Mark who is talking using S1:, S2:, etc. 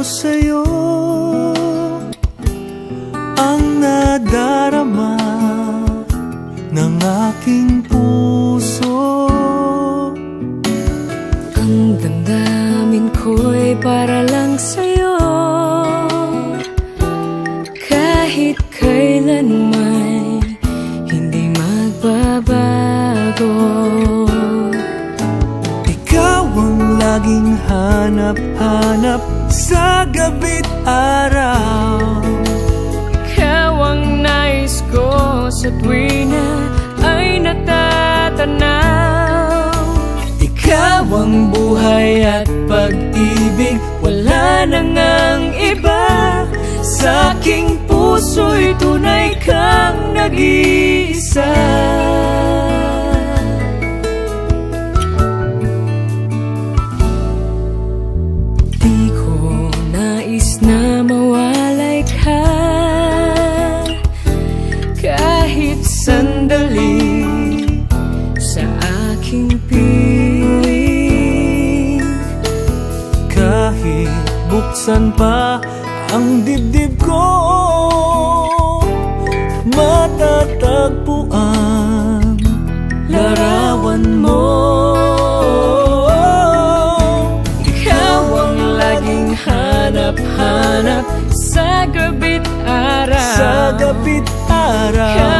S1: sa'yo ang nadarama ng aking puso.
S2: Ang damdamin ko'y para lang sa'yo, kahit kailanman hindi magbabago.
S1: Ikaw ang laging hanap-hanap sa gabi't araw.
S2: Ikaw ang nais ko sa tuwi na ay natatanaw.
S1: Ikaw ang buhay at pag-ibig, wala na ngang iba. Sa aking puso'y tunay kang nag-iisa.
S2: Di ko nais na mawalay ka kahit sandali sa aking piling.
S1: Kahit buksan pa ang dibdib ko, matatagpuan larawan mo.
S2: Ikaw ang laging hanap-hanap sa gabi't araw.
S1: Sa gabi't araw.